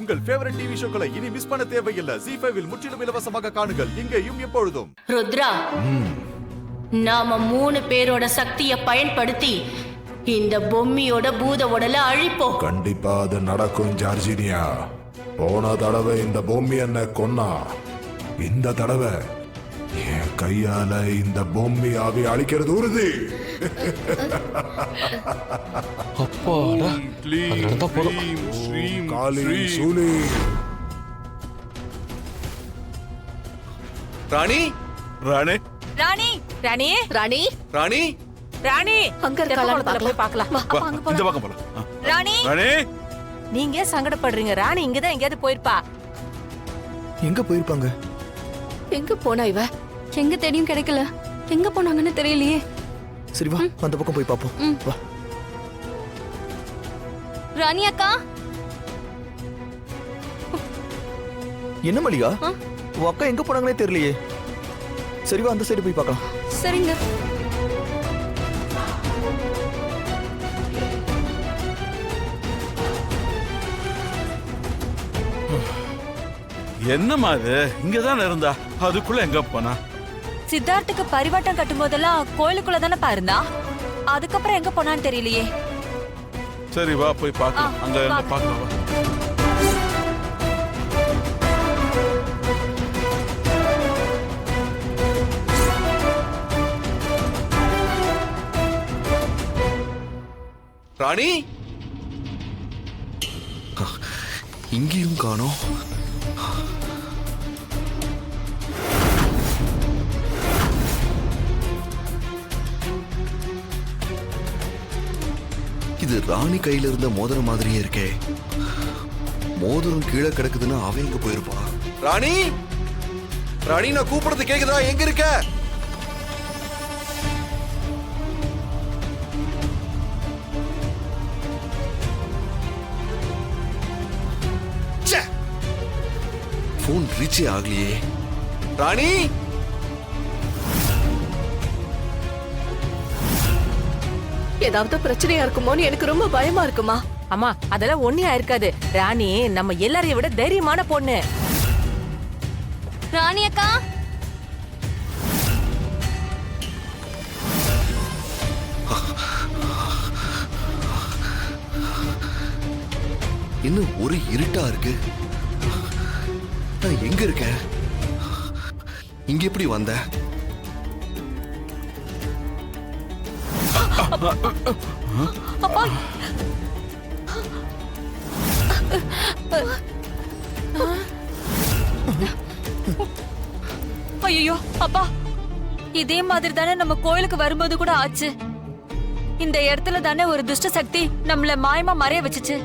உங்கள் favourite TV ஷோக்களை இனி miss பண்ண தேவையில்லை. ZEE5 இல் முற்றிலும் இலவசமாக காணுங்கள். இங்கேயும் எப்பொழுதும். ருத்ரா, நாம 3 பேரோட சக்தியை பயன்படுத்தி இந்த பொம்மியோட பூத உடலை அழிப்போம். கண்டிப்பா அது நடக்கும் ஜார்ஜினியா. போன தடவை இந்த பொம்மி என்ன கொன்னா, இந்த தடவை என் கையால இந்த பொம்மி ஆவி அழிக்கிறது உறுதி. அப்பாடா, காளி சூலி. ராணி ராணி ராணி ராணி ராணி ராணி ராணி அங்க இருக்காளான்னு போய் பார்க்கலாம். இந்த பக்கம் போலாம். ராணி ராணி, நீங்க சங்கடப்படுறீங்க. ராணி இங்கதான் எங்கேயாவது போயிருப்பா. எங்க போயிருப்பாங்க? எங்க போனா இவ? எங்க தேடியும் கிடைக்கல. எங்க போனாங்கன்னு தெரியலையே. சரி வா, அந்த பக்கம் போய் பாப்போம். வா. ராணி அக்கா, என்ன மல்லிகா, உன் அக்கா எங்க போனாங்கன்னே தெரியலையே. சரி வா, அந்த சைடு போய் பார்க்கலாம். சரிங்க. என்னம்மா இது? இங்கதான் இருந்தா, அதுக்குள்ள எங்க போனா? சித்தார்த்துக்கு பரிவட்டம் கட்டும் போதெல்லாம் கோயிலுக்குள்ள தானே பாருந்தா. அதுக்கப்புறம் எங்க போனான்னு தெரியலையே. சரி வா, போய் பார்க்கலாம். அங்க இருந்து பார்க்கலாம் வா. ராணி இங்கேயும் காணோம். இது ராணி கையில இருந்த மோதிரம் மாதிரியே இருக்கே. மோதிரம் கீழே கிடக்குதுன்னா அவ எங்க போயிருப்பா? ராணி ராணி, நான் கூப்பிடுறது கேக்குதா? எங்க இருக்க? போன் ரீச்சே ஆகலையே. ராணி ஏதாவது பிரச்சனையா இருக்குமோன்னு எனக்கு ரொம்ப பயமா இருக்குமா. அம்மா, அதெல்லாம் ஒண்ணியா இருக்காது. ராணி நம்ம எல்லாரையும் விட தைரியமான பொண்ணு. ராணி அக்கா, இன்னும் ஒரு இருட்டா இருக்கு. நான் எங்க இருக்கேன்? இங்க எப்படி வந்த? அப்பா, ஐயோ அப்பா, இதே மாதிரி தானே நம்ம கோயிலுக்கு வரும்போது கூட ஆச்சு. இந்த இடத்துல தானே ஒரு துஷ்ட சக்தி நம்மள மாயமா மறைய வச்சுச்சு.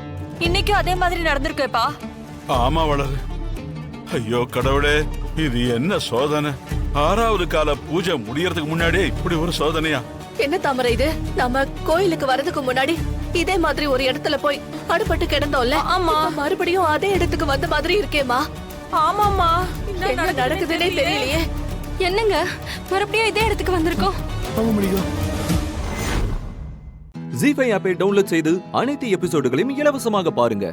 இன்னைக்கும் அதே மாதிரி நடந்திருக்கேப்பா. ஆமா வளரு. ஐயோ கடவுளே, இது என்ன சோதனை? 6வது கால பூஜை முடியறதுக்கு முன்னாடியே இப்படி ஒரு சோதனையா? என்ன தாமரை இது? நம்ம கோயிலுக்கு வரதுக்கு முன்னாடி இதே மாதிரி ஒரு இடத்துல போய் அடிபட்டு கிடந்தோம்ல. ஆமா. இப்ப மறுபடியும் அதே இடத்துக்கு வந்த மாதிரி இருக்கேமா. ஆமாமா, என்ன நடக்குதுன்னே தெரியலையே. என்னங்க மறுபடியும் இதே இடத்துக்கு வந்திருக்கோம்? ஆமா மல்லிகா. ZEE5 ஆப்பை டவுன்லோட் செய்து அனைத்து எபிசோடுகளையும் இலவசமாக பாருங்க.